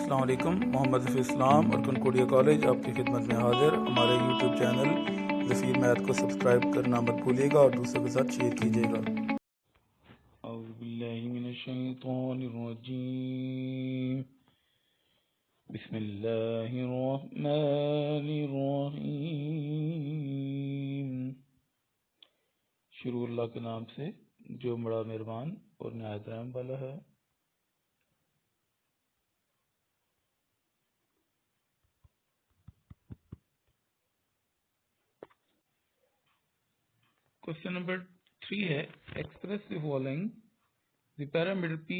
अस्सलाम वालेकुम। मोहम्मद हफीज़ इस्लाम और कनकोडिया कॉलेज आपकी खिदमत में हाजिर। हमारे यूट्यूब चैनल ज़फ़ीर मैथ को सब्सक्राइब करना मत भूलिएगा और दूसरों के साथ शेयर कीजिएगा। बिस्मिल्लाहिर्रहमानिर्रहीम। शुरू अल्लाह के नाम से जो बड़ा मेहरबान और निहायत रहम वाला है। क्वेश्चन नंबर 3 है, express the following the parameter p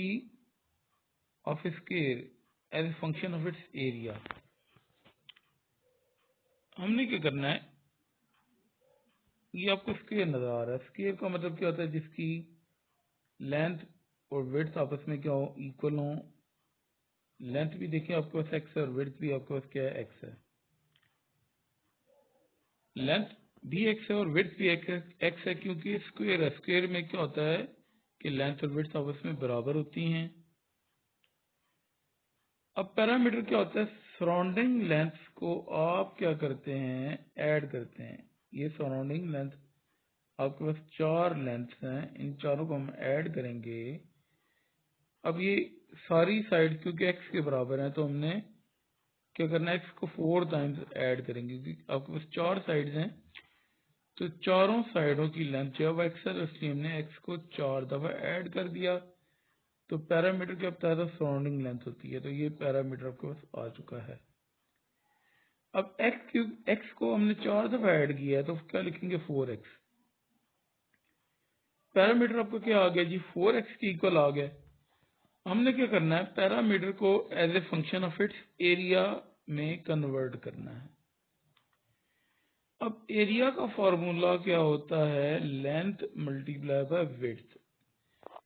of square as a function of its area. हमने क्या करना है, ये आपको स्क्वायर नजर आ रहा है। स्क्वायर का मतलब क्या होता है, जिसकी लेंथ और विड्थ आपस में क्या हो, इक्वल हो। लेंथ भी देखिए आपके पास x है और विड्थ भी आपके पास क्या है, x है। लेंथ भी x है और विड्थ भी x है, क्योंकि स्क्वायर है। स्क्वायर में क्या होता है कि लेंथ और विड्थ आपस में बराबर होती हैं। अब पैरामीटर क्या होता है, सराउंडिंग लेंथ को आप क्या करते हैं, ऐड करते हैं। ये सराउंडिंग लेंथ आपके पास 4 लेंथ्स हैं, इन चारों को हम ऐड करेंगे। अब ये सारी साइड क्योंकि x के बराबर है तो हमने क्या करना है, x को 4 टाइम्स ऐड करेंगे, क्योंकि आपके पास 4 साइड्स हैं तो चारों साइडों की लेंथ जो है वो x है, तो इसलिए हमने x को 4 दफा ऐड कर दिया। तो पैरामीटर क्या होता है, तो सराउंडिंग लेंथ होती है। तो ये पैरामीटर आपके पास आ चुका है। अब x को हमने 4 दफा ऐड किया है तो क्या लिखेंगे, 4x। पैरामीटर आपको क्या आ गया जी, 4x के इक्वल आ गया। हमने क्या करना है, पैरामीटर को as a function of its area में कन्वर्ट करना है। अब एरिया का फॉर्मूला क्या होता है, लेंथ मल्टीप्लाई बाय विड्थ।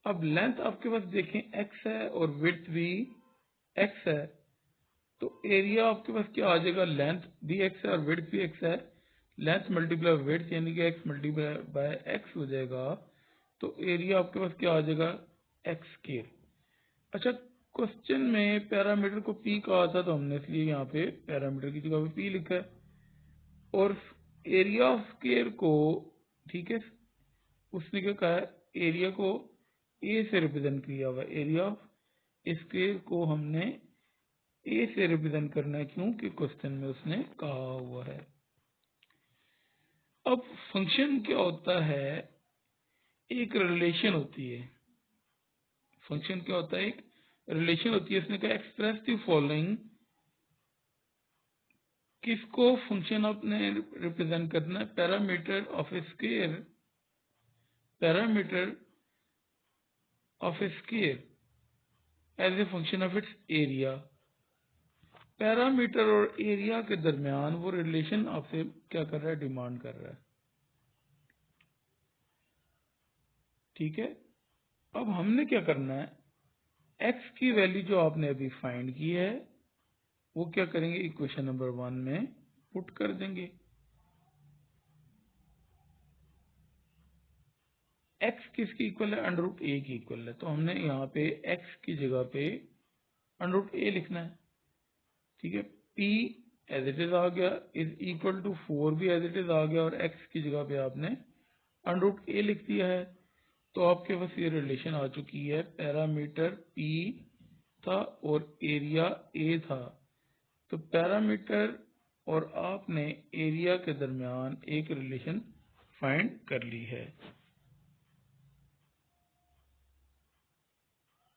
अब लेंथ आपके पास देखें x है और विड्थ भी x है, तो एरिया आपके पास क्या आ जाएगा, लेंथ भी x है और विड्थ भी x है। लेंथ मल्टीप्लाई विड्थ यानी कि x मल्टीप्लाई बाय x हो जाएगा, तो एरिया आपके पास क्या आ जाएगा, x स्क्वायर। अच्छा, क्वेश्चन में पैरामीटर को p कहा था तो हमने इसलिए यहाँ पे पैरामीटर की जगह पे p लिखा है, और एरिया ऑफ स्क्वायर को, ठीक है, उसने क्या कहा है, एरिया को a से रिप्रेजेंट किया हुआ है। एरिया ऑफ स्क्वायर को हमने a से रिप्रेजेंट करना है, क्योंकि क्वेश्चन में उसने कहा हुआ है। अब फंक्शन क्या होता है, एक रिलेशन होती है। फंक्शन क्या होता है, एक रिलेशन होती है। इसने कहा एक्सप्रेस द फॉलोइंग, किसको फंक्शन आपने रिप्रेजेंट करना है, parameter of square, parameter of square as a function of its area. Parameter और एरिया के दरमियान वो रिलेशन आपसे क्या कर रहा है, डिमांड कर रहा है। ठीक है, अब हमने क्या करना है, x की वैल्यू जो आपने अभी फाइंड की है वो क्या करेंगे, इक्वेशन नंबर 1 में पुट कर देंगे। x किसकी इक्वल है, √a की इक्वल है, तो हमने यहाँ पे x की जगह पे √a लिखना है। ठीक है, p एज इट इज आ गया, इज इक्वल टू 4 भी एज इट इज आ गया, और x की जगह पे आपने √a लिख दिया है। तो आपके पास ये रिलेशन आ चुकी है, पैरामीटर p था और एरिया a था। तो पैरामीटर और आपने एरिया के दरमियान एक रिलेशन फाइंड कर ली है।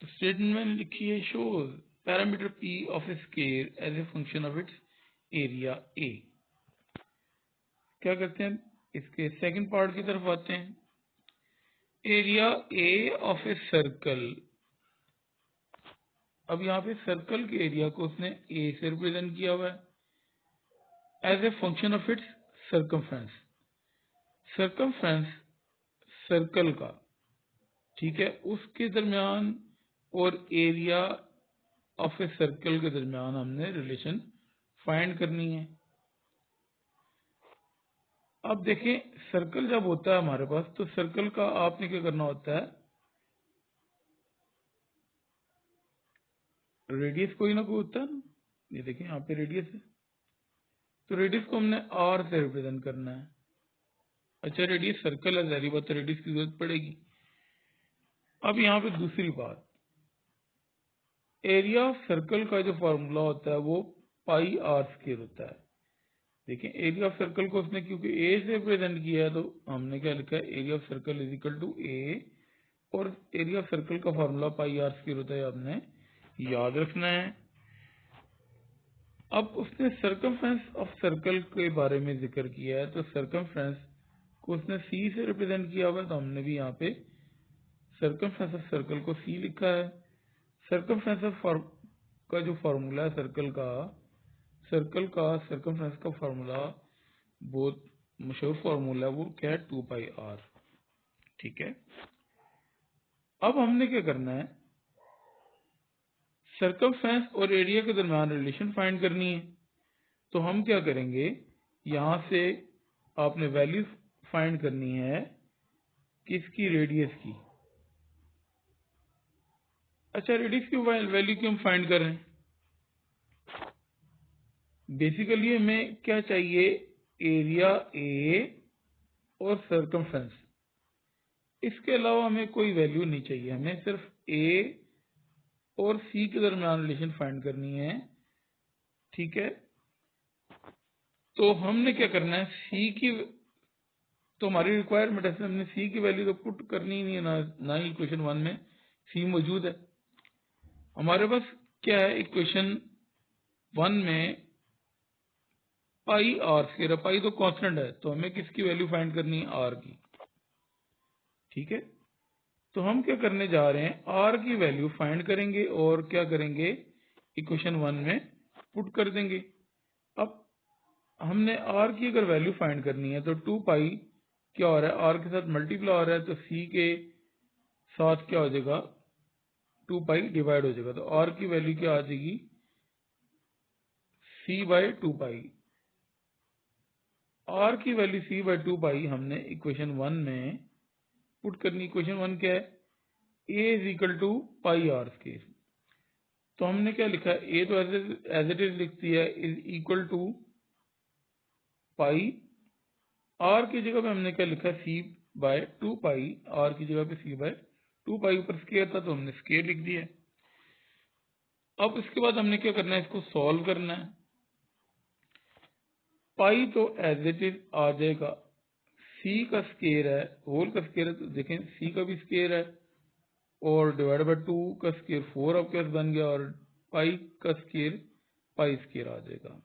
तो स्टेटमेंट लिखिए, shows parameter p of a square as a function of its area a। क्या करते हैं, इसके सेकंड पार्ट की तरफ आते हैं। Area a of a circle. अब यहाँ पे सर्कल के एरिया को उसने a से रिप्रेजेंट किया हुआ है as a function of its circumference. Circumference circle का, ठीक है, उसके दरमियान और एरिया ऑफ ए सर्कल के दरमियान हमने रिलेशन फाइंड करनी है। अब देखें, सर्कल जब होता है हमारे पास, तो सर्कल का आपने क्या करना होता है, रेडियस कोई ना कोई होता है ना, ये देखें यहाँ पे रेडियस है, तो रेडियस को हमने आर से रिप्रेजेंट करना है। अच्छा रेडियस सर्कल है, जारी बात रेडियस की जरूरत पड़ेगी। अब यहाँ पे दूसरी बात, एरिया ऑफ सर्कल का जो फॉर्मूला होता है वो पाई आर स्क्वायर होता है। देखिए एरिया ऑफ सर्कल को उसने क्योंकि ए से प्रेजेंट किया है तो हमने क्या लिखा है, area of circle is equal to a, और एरिया ऑफ सर्कल का फॉर्मूला पाई आर स्क्वायर होता है, आपने याद रखना है। अब उसने सर्कमफ्रेंस ऑफ सर्कल के बारे में जिक्र किया है, तो सर्कमफ्रेंस को उसने सी से रिप्रेजेंट किया हुआ है, तो हमने भी यहाँ पे सर्कमफ्रेंस ऑफ सर्कल को सी लिखा है। सर्कमफ्रेंस ऑफ का जो फॉर्मूला है सर्कल का सर्कमफ्रेंस का फॉर्मूला बहुत मशहूर फॉर्मूला है, वो क्या है 2 पाई आर। ठीक है, अब हमने क्या करना है, सर्कमफ्रेंस और एरिया के दरमियान रिलेशन फाइंड करनी है। तो हम क्या करेंगे, यहां से आपने वैल्यू फाइंड करनी है किसकी, रेडियस की। अच्छा रेडियस की वैल्यू क्यों हम फाइंड कर रहे हैं, बेसिकली हमें क्या चाहिए, एरिया ए और सर्कमफ्रेंस, इसके अलावा हमें कोई वैल्यू नहीं चाहिए, हमें सिर्फ ए और सी के दरमियान रिलेशन फाइंड करनी है। ठीक है, तो हमने क्या करना है, सी की, तो हमारी रिक्वायरमेंट है हमने सी की वैल्यू तो पुट करनी ही नहीं है, ना ही इक्वेशन 1 में सी मौजूद है। हमारे पास क्या है, इक्वेशन 1 में पाई आर स्क्वायर, पाई तो कांस्टेंट है, तो हमें किसकी वैल्यू फाइंड करनी है, आर की। ठीक है, तो हम क्या करने जा रहे हैं, आर की वैल्यू फाइंड करेंगे और क्या करेंगे, इक्वेशन 1 में पुट कर देंगे। अब हमने आर की अगर वैल्यू फाइंड करनी है तो 2 पाई क्या हो रहा है, आर के साथ मल्टीप्लाई हो रहा है, तो सी के साथ क्या हो जाएगा, 2 पाई डिवाइड हो जाएगा, तो आर की वैल्यू क्या आ जाएगी, सी बाय 2 पाई। आर की वैल्यू सी बाय 2 पाई हमने इक्वेशन 1 में पुट करनी। इक्वेशन 1 क्या है, a is equal to pi r square, तो हमने क्या लिखा है, ए तो एज इट इज लिख दिया, is equal to pi, r की जगह पे हमने क्या लिखा, सी बाय 2 पाई, आर की जगह पे सी बाय 2 पाई, ऊपर स्क्वायर था तो हमने स्क्वायर लिख दिया। अब इसके बाद हमने क्या करना है, इसको सॉल्व करना है। पाई तो एज इट इज आ जाएगा, सी का स्क्वायर है, होल का स्क्वायर है, तो देखें सी का भी स्क्वायर है, और डिवाइड बाय 2 का स्क्वायर 4 आपके पास बन गया, और पाई का स्क्वायर पाई स्क्वायर आ जाएगा।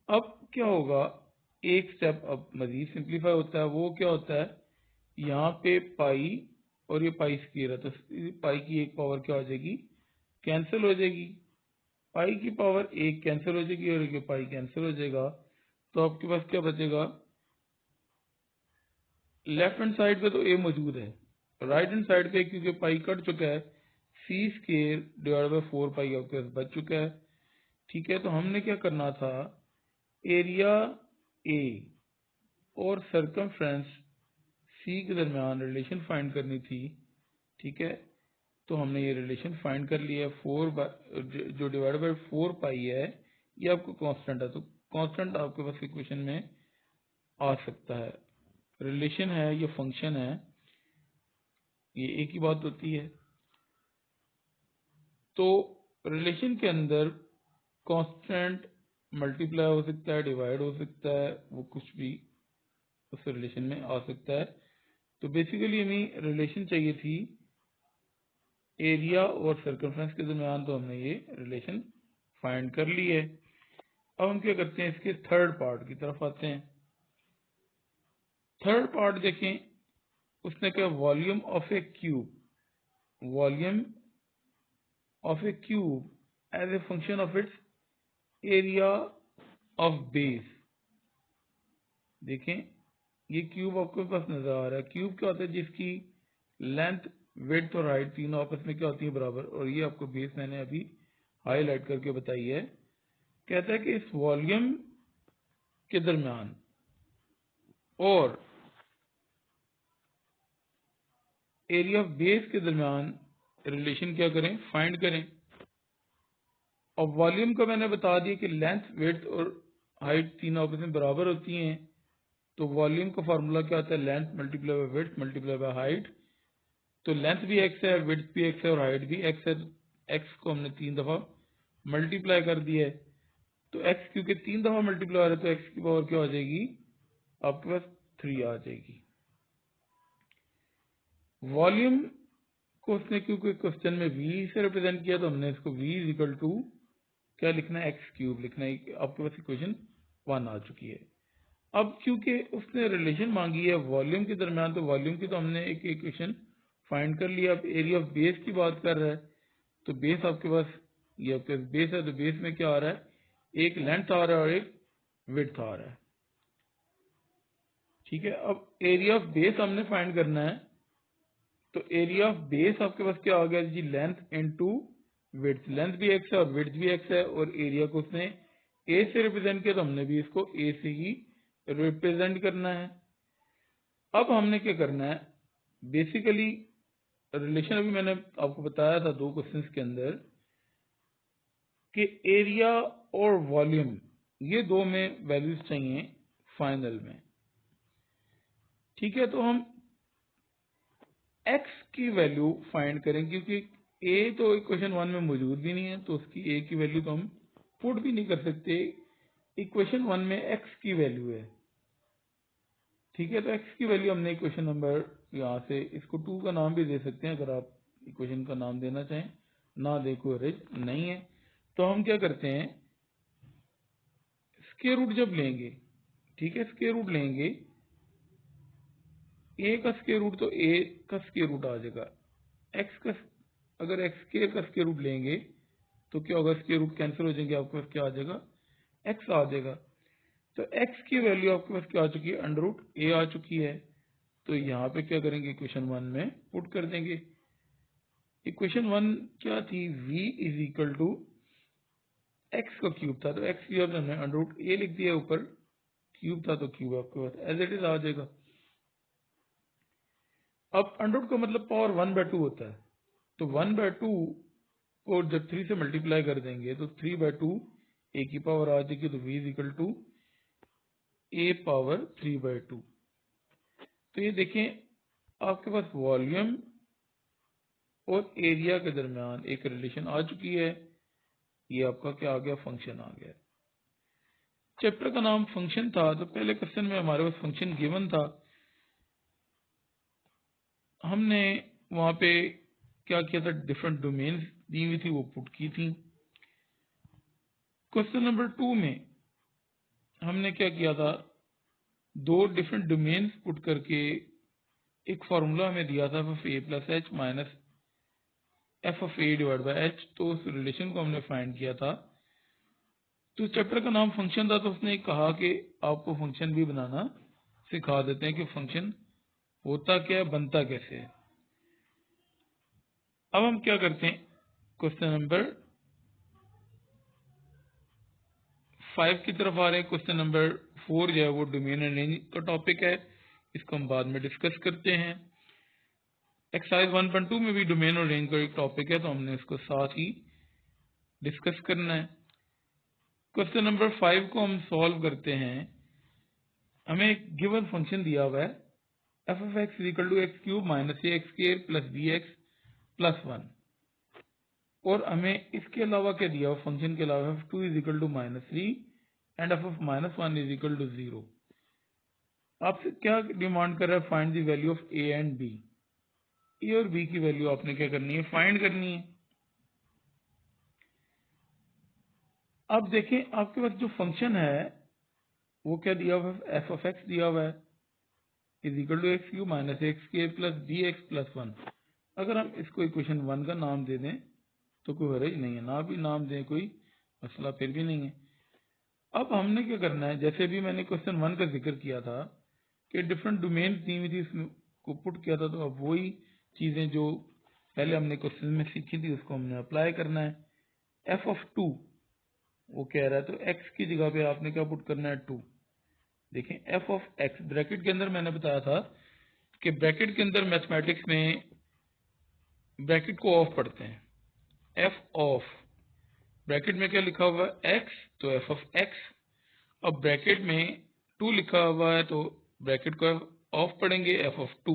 अब क्या होगा, एक स्टेप अब मजीद सिंप्लीफाई होता है, वो क्या होता है, यहाँ पे पाई और ये पाई स्क्वायर है, तो पाई की एक पावर क्या हो जाएगी, कैंसिल हो जाएगी, पाई की पावर एक कैंसिल हो जाएगी और ये पाई कैंसिल हो जाएगा, तो आपके पास क्या बचेगा, लेफ्ट हैंड साइड पे तो ए मौजूद है, राइट हैंड साइड पे क्योंकि पाई कट चुका है, सी स्क्वायर डिवाइड बाय 4 पाई आपके पास बच चुका है। ठीक है, तो हमने क्या करना था, एरिया ए और सर्कमफ्रेंस सी के दरमियान रिलेशन फाइंड करनी थी। ठीक है, तो हमने ये रिलेशन फाइंड कर लिया है, 4 जो डिवाइड बाय 4 पाई है ये आपको कांस्टेंट है, तो कांस्टेंट आपके पास इक्वेशन में आ सकता है, रिलेशन है ये फंक्शन है, ये एक ही बात होती है। तो रिलेशन के अंदर कांस्टेंट मल्टीप्लाई हो सकता है, डिवाइड हो सकता है, वो कुछ भी उस रिलेशन में आ सकता है। तो बेसिकली हमें रिलेशन चाहिए थी एरिया और सर्कमफ्रेंस के दरमियान, तो हमने ये रिलेशन फाइंड कर ली है। अब हम क्या करते हैं, इसके थर्ड पार्ट की तरफ आते हैं। थर्ड पार्ट देखें, उसने क्या, volume of a cube, volume of a cube as a function of its area of base. देखें ये क्यूब आपके पास नजर आ रहा है, क्यूब क्या होता है, जिसकी लेंथ विड्थ और हाइट तीनों आपस में क्या होती है, बराबर, और ये आपको बेस मैंने अभी हाईलाइट करके बताई है। कहता है कि इस वॉल्यूम के दरमियान और एरिया ऑफ बेस के दरमियान रिलेशन क्या करें, फाइंड करें। और वॉल्यूम का मैंने बता दिया कि लेंथ, विड्थ और हाइट तीनों आपस में बराबर होती हैं। तो वॉल्यूम का फार्मूला क्या होता है, length multiply by width multiply by height. तो लेंथ भी x है, विड्थ भी x है और हाइट भी x है। x को हमने 3 दफा मल्टीप्लाई कर दिया है। तो x क्योंकि 3 दफा मल्टीप्लाई हो रहा है तो x की पावर क्या हो जाएगी, आपके पास 3 आ जाएगी। वॉल्यूम को उसने क्योंकि क्वेश्चन में v से रिप्रेजेंट किया तो हमने इसको v इज इक्वल टू क्या लिखना है, एक्स क्यूब लिखना है। आपके पास इक्वेशन 1 आ चुकी है। अब क्योंकि उसने रिलेशन मांगी है वॉल्यूम के दरमियान, तो वॉल्यूम की तो हमने एक इक्वेशन फाइंड कर लिया। अब एरिया ऑफ बेस की बात कर रहा है, तो बेस आपके पास ये आपके पास बेस है, तो बेस में क्या आ रहा है, एक लेंथ आ रहा है और एक विड्थ आ रहा है। ठीक है, अब एरिया ऑफ बेस हमने फाइंड करना है। तो एरिया ऑफ बेस आपके पास क्या आ गया जी, लेंथ इनटू विड्थ। लेंथ भी एक्स है और विड्थ भी एक्स है, और एरिया को उसने ए से रिप्रेजेंट किया तो हमने भी इसको ए से ही रिप्रेजेंट करना है। अब हमने क्या करना है, बेसिकली रिलेशन अभी मैंने आपको बताया था 2 क्वेश्चंस के अंदर कि एरिया और वॉल्यूम ये 2 में वैल्यूज चाहिए फाइनल में। ठीक है, तो हम x की वैल्यू फाइंड करें, क्योंकि a तो इक्वेशन 1 में मौजूद भी नहीं है, तो उसकी a की वैल्यू तो हम पुट भी नहीं कर सकते। इक्वेशन 1 में x की वैल्यू है। ठीक है, तो x की वैल्यू हमने इक्वेशन नंबर यहाँ से इसको 2 का नाम भी दे सकते हैं अगर आप इक्वेशन का नाम देना चाहें, ना दे कोई हर्ज नहीं है। तो हम क्या करते हैं, स्क्वायर रूट जब लेंगे, ठीक है, स्क्वायर रूट लेंगे, a का स्क्वायर रूट तो a का स्क्वायर रूट आ जाएगा। x का अगर x स्क्वायर का स्क्वायर रूट लेंगे तो क्या होगा, स्क्वायर रूट कैंसिल हो जाएंगे, आपके पास क्या आ जाएगा, x आ जाएगा। तो x की वैल्यू आपके पास क्या आ चुकी है, अंडर रूट a आ चुकी है। तो यहाँ पे क्या करेंगे, इक्वेशन 1 में पुट कर देंगे। इक्वेशन 1 क्या थी, v is equal to x का क्यूब था, तो एक्स क्यूब हमने अंडर रूट a लिख दिया, ऊपर क्यूब था तो क्यूब आपके पास एज इट इज आ जाएगा। अब अंडर रूट का मतलब पावर 1/2 होता है, तो 1/2 को जब 3 से मल्टीप्लाई कर देंगे तो 3/2 a की पावर आ जाएगी। तो v is equal to a power 3/2। तो ये देखें आपके पास वॉल्यूम और एरिया के दरमियान एक रिलेशन आ चुकी है। ये आपका क्या आ गया, फंक्शन आ गया। चैप्टर का नाम फंक्शन था, तो पहले क्वेश्चन में हमारे पास फंक्शन गिवन था, हमने वहां पे क्या किया था, डिफरेंट डोमेन्स दी हुई थी वो पुट की थी। क्वेश्चन नंबर 2 में हमने क्या किया था, 2 डिफरेंट डोमेन्स पुट करके एक फॉर्मूला हमें दिया था F of A plus H minus F of A divide by H. तो उस रिलेशन को हमने फाइंड किया था। तो चैप्टर का नाम फंक्शन था, तो उसने कहा कि आपको फंक्शन भी बनाना सिखा देते हैं कि फंक्शन होता क्या है, बनता कैसे है। अब हम क्या करते हैं, क्वेश्चन नंबर 5 की तरफ आ रहे हैं। क्वेश्चन नंबर 4 जो है वो डोमेन एंड रेंज का टॉपिक है, इसको हम बाद में डिस्कस करते हैं। एक्सरसाइज 1.2 में भी डोमेन और रेंज का एक टॉपिक है, तो हमने इसको साथ ही डिस्कस करना है। क्वेश्चन नंबर 5 को हम सॉल्व करते हैं। हमें एक गिवन फंक्शन दिया हुआ है f of x equal to x cube minus a x square plus b x plus 1, और हमें इसके अलावा क्या दिया हुआ, फंक्शन के अलावा f 2 is equal to -3 and f of -1 is equal to 0। आपसे क्या डिमांड कर रहा है, find the value of a and b. A और बी की वैल्यू आपने क्या करनी है, फाइंड करनी है। अब देखें आपके पास जो फंक्शन है वो क्या दिया हुआ है, एफ ऑफ एक्स दिया हुआ है is equal to x cube minus x के प्लस बी एक्स प्लस 1। अगर हम इसको इक्वेशन 1 का नाम दे दें तो कोई हर्ज नहीं है, ना भी नाम दें कोई मसला फिर भी नहीं है। अब हमने क्या करना है, जैसे भी मैंने क्वेश्चन 1 का जिक्र किया था कि डिफरेंट डोमेन दी हुई थी, इसमें को पुट किया था, तो अब वही चीजें जो पहले हमने क्वेश्चन में सीखी थी उसको हमने अप्लाई करना है। एफ ऑफ 2 वो कह रहा है, तो एक्स की जगह पे आपने क्या पुट करना है, 2। देखें एफ ऑफ एक्स ब्रैकेट के अंदर मैंने बताया था कि ब्रैकेट के अंदर मैथमेटिक्स में ब्रैकेट को ऑफ पढ़ते हैं, एफ ऑफ ब्रैकेट में क्या लिखा हुआ है x, तो f ऑफ x। अब ब्रैकेट में 2 लिखा हुआ है तो ब्रैकेट को ऑफ पढ़ेंगे f ऑफ 2।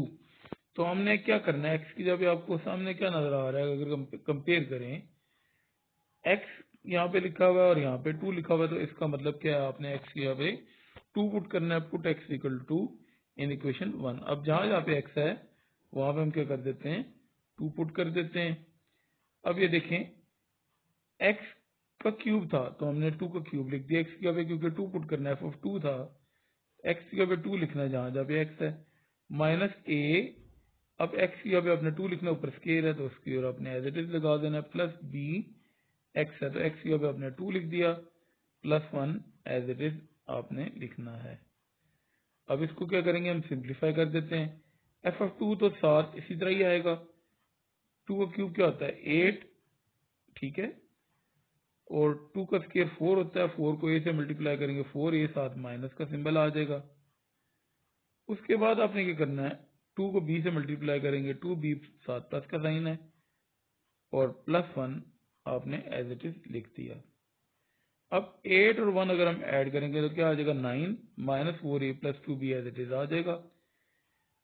तो हमने क्या करना है, x की जगह आपको सामने क्या नजर आ रहा है, अगर कंपेयर करें x यहाँ पे लिखा हुआ है और यहाँ पे 2 लिखा हुआ है, तो इसका मतलब क्या है, आपने x की यहाँ पे 2 पुट करना है, put x equal to in equation 1। अब जहाँ जहाँ पे x है वहां पे हम क्या कर देते हैं, 2 पुट कर देते हैं। अब ये देखें x का क्यूब था तो हमने 2 का क्यूब लिख दिया x की जगह, क्योंकि 2 पुट करना है, f ऑफ 2 था, x की जगह 2 लिखना है जहाँ जहाँ पे x है, माइनस a। अब x की जगह अपने 2 लिखना, ऊपर स्केयर है तो उसकी और अपने एज इट इज लगा देना, प्लस b x है तो x की जगह अपने 2 लिख दिया, प्लस 1 एज इट इज आपने लिखना है। अब इसको क्या करेंगे, हम सिंप्लीफाई कर देते हैं, f ऑफ 2 तो 7 इसी तरह ही आएगा, 2 का क्यूब क्या होता है 8, ठीक है, और 2 का स्केयर 4 होता है, 4 को a से मल्टीप्लाई करेंगे 4a, साथ माइनस का सिंबल आ जाएगा। उसके बाद आपने क्या करना है, 2 को b से मल्टीप्लाई करेंगे 2b, साथ प्लस का साइन है, और प्लस 1 आपने एज इट इज लिख दिया। अब 8 और 1 अगर हम ऐड करेंगे तो क्या आ जाएगा 9, minus 4a plus 2b as it is आ जाएगा।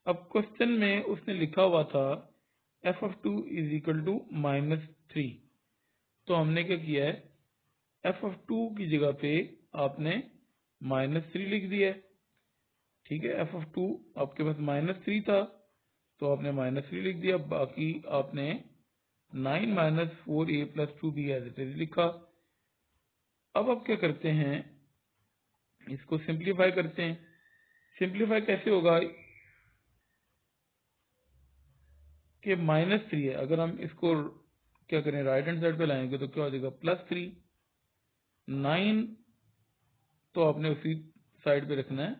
अब क्वेश्चन में उसने लिखा हुआ था f of 2 is equal to -3, तो हमने क्या किया है, f ऑफ 2 की जगह पे आपने -3 लिख दिया है, ठीक है। f ऑफ 2 आपके पास -3 था तो आपने -3 लिख दिया, बाकी आपने 9 minus 4a plus 2b as it is लिखा। अब आप क्या करते हैं, इसको सिंप्लीफाई करते हैं। सिंप्लीफाई कैसे होगा कि -3 है, अगर हम इसको क्या करें राइट हैंड साइड पे लाएंगे तो क्या हो जाएगा +3, 9 तो आपने उसी साइड पे रखना है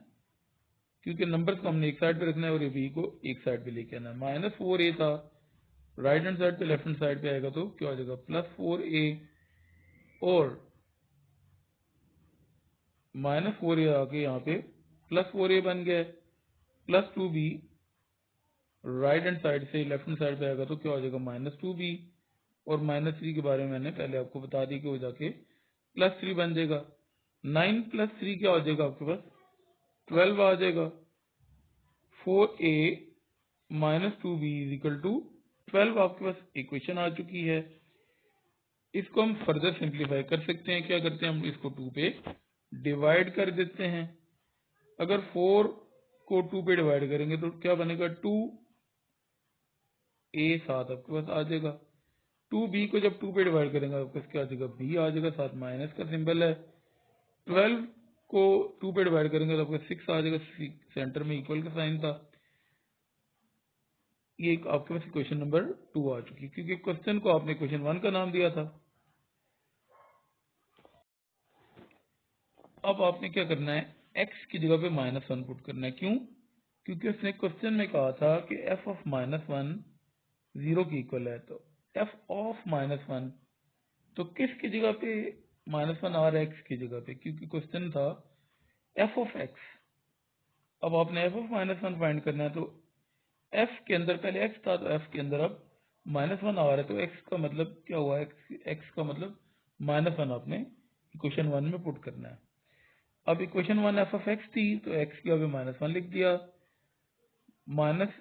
क्योंकि नंबर्स को हमने एक साइड पे रखना है और ये b को एक साइड पे लेके आना है। -4a था, राइट हैंड साइड पे लेफ्ट हैंड साइड पे आएगा तो क्या हो जाएगा +4a, और -4a आके यहाँ पे +4a बन गया, plus 2b right hand side से लेफ्ट हैंड साइड पे आएगा तो क्या हो जाएगा -2b, और -3 के बारे में मैंने पहले आपको बता दी कि वो जाके +3 बन जाएगा। 9 प्लस 3 क्या हो जाएगा आपके पास 12 आ जाएगा। 4a minus 2b is equal to 12 आपके पास इक्वेशन आ चुकी है। इसको हम फर्दर सिंप्लीफाई कर सकते हैं, क्या करते हैं हम इसको 2 पे डिवाइड कर देते हैं। अगर 4 को 2 पे डिवाइड करेंगे तो क्या बनेगा 2a, साथ आपके पास आ जाएगा। 2b को जब 2 पे डिवाइड करेंगे आपके पास क्या आ जाएगा b आ जाएगा, साथ माइनस का सिंबल है। 12 को 2 पे डिवाइड करेंगे तो आपका 6 आ जाएगा, सेंटर में इक्वल का साइन था। ये आपके पास क्वेश्चन नंबर 2 आ चुकी, क्योंकि क्वेश्चन को आपने क्वेश्चन 1 का नाम दिया था। अब आपने क्या करना है, x की जगह पे -1 पुट करना है। क्यों? क्योंकि उसने क्वेश्चन में कहा था कि f ऑफ -1 0 की इक्वल है, तो f ऑफ -1 तो किसकी जगह पे -1 आ रहा है, x की जगह पे, क्योंकि क्वेश्चन था f ऑफ x। अब आपने f ऑफ -1 फाइंड करना है, तो f के अंदर पहले x था तो f के अंदर अब -1 आ रहा है, तो x का मतलब क्या हुआ, x का मतलब -1 आपने इक्वेशन 1 में पुट करना है। अब इक्वेशन 1 f ऑफ x थी तो x की जगह -1 लिख दिया, -1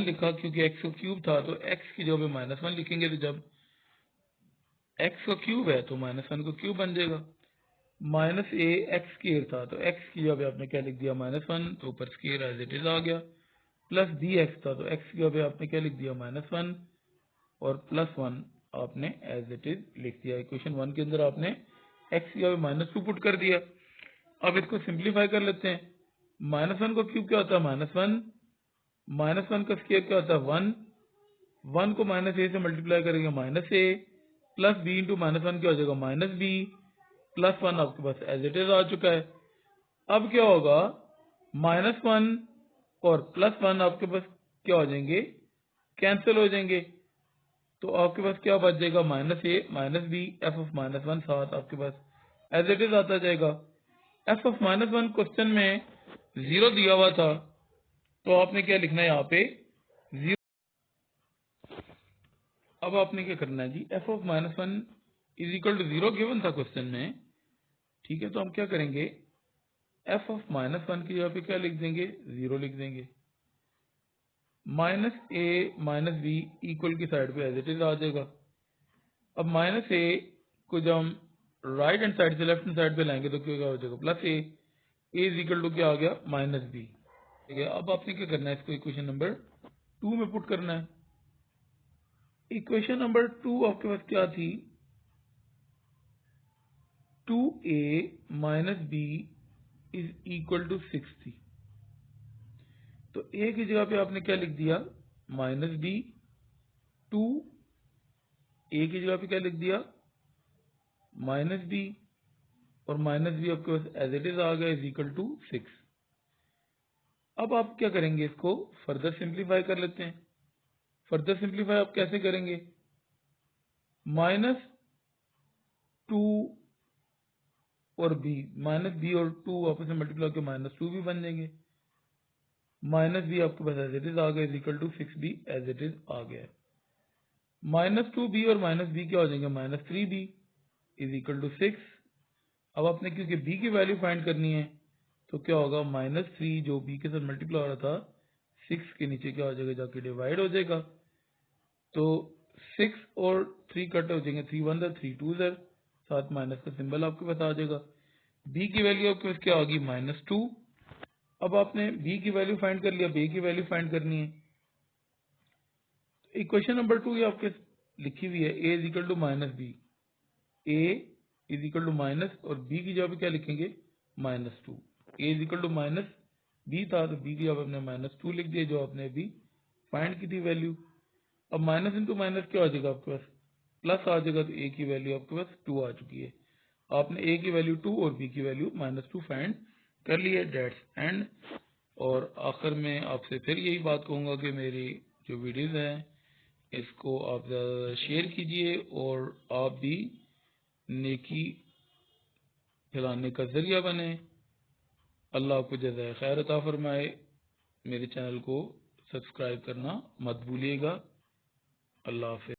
लिखा क्योंकि x का क्यूब था तो x की जगह -1 लिखेंगे, तो जब x का क्यूब है तो -1 का क्यूब बन जाएगा। -a x स्क्वायर था तो x की जगह आपने क्या लिख दिया -1, तो ऊपर स्क्वायर एज इट इज आ गया। प्लस bx था तो x की जगह आपने क्या लिख दिया -1, और +1 आपने एज इट इज लिख दिया। इक्वेशन 1 के अंदर आपने x की जगह -2 पुट कर दिया। अब इसको सिंप्लीफाई कर लेते हैं। -1 का क्यूब क्या होता है -1, -1 का स्क्वायर क्या होता है 1, 1 को -a से मल्टीप्लाई करेंगे -a, प्लस b इंटू -1 क्या हो जाएगा -b, प्लस 1 आपके पास एज इट इज आ चुका है। अब क्या होगा, -1 और +1 आपके पास क्या हो जाएंगे, कैंसिल हो जाएंगे, तो आपके पास क्या बच जाएगा -a -b, f ऑफ -1 साथ आपके पास एज इट इज आता जाएगा। f ऑफ -1 क्वेश्चन में 0 दिया हुआ था तो आपने क्या लिखना है यहाँ पे 0, अब आपने क्या करना है जी, f of -1 is equal to 0 given था क्वेश्चन में, ठीक है। तो हम क्या करेंगे, f ऑफ -1 की जगह पे क्या लिख देंगे, 0 लिख देंगे। -a - b इक्वल की साइड पे एज इट इज आ जाएगा। अब -a को जब हम राइट हैंड साइड से लेफ्ट हैंड साइड पे लाएंगे तो क्या हो जाएगा, +a इज इक्वल टू क्या आ गया, -b, ठीक है। अब आपने क्या करना है, इसको इक्वेशन नंबर 2 में पुट करना है। इक्वेशन नंबर 2 आपके पास क्या थी, 2a - b is equal to 6 थी। तो a की जगह पे आपने क्या लिख दिया, -b, 2 a की जगह पे क्या लिख दिया, -b, और -b आपके पास एज इट इज आ गया, इज इक्वल टू 6। अब आप क्या करेंगे, इसको फर्दर सिंप्लीफाई कर लेते हैं। फर्दर सिंप्लीफाई आप कैसे करेंगे, -2 और b और 2 आपस में मल्टीप्लाई के -2 भी बन जाएंगे। -b आपके पास एज इट इज आ गया, is equal to 6b as it is आ गया। -2b और -b क्या हो जाएंगे, -3b इज इक्वल टू 6। अब आपने क्योंकि b की वैल्यू फाइंड करनी है तो क्या होगा, -3 जो b के साथ मल्टीप्लाई हो रहा था 6 के नीचे क्या हो जाएगा, जाके डिवाइड हो जाएगा। तो 6 और 3 कट हो जाएंगे, 3 1 3 2 साथ माइनस का सिंबल आपके पास आ जाएगा। b की वैल्यू आपके पास क्या होगी, -2। अब आपने b की वैल्यू फाइंड कर लिया, b की वैल्यू फाइंड करनी है। इक्वेशन नंबर 2 ये आपके लिखी हुई है, a is equal to -b, a is equal to minus और b की जगह पे क्या लिखेंगे, -2। a is equal to -b था तो b की जगह पे आपने -2 लिख दिया, जो आपने अभी फाइंड की थी वैल्यू। अब माइनस इंटू माइनस क्या आ जाएगा आपके पास, प्लस आ जाएगा, तो a की वैल्यू आपके पास 2 आ चुकी है। आपने a की वैल्यू 2 और b की वैल्यू -2 फाइंड कर ली है, डेट्स एंड। और आखिर में आपसे फिर यही बात कहूँगा कि मेरी जो वीडियोज़ हैं इसको आप ज़्यादा शेयर कीजिए और आप भी नेकी फैलाने का जरिया बने। अल्लाह आपको जज़ाए खैर अता फरमाए। मेरे चैनल को सब्सक्राइब करना मत भूलिएगा। अल्लाह हाफ़िज़।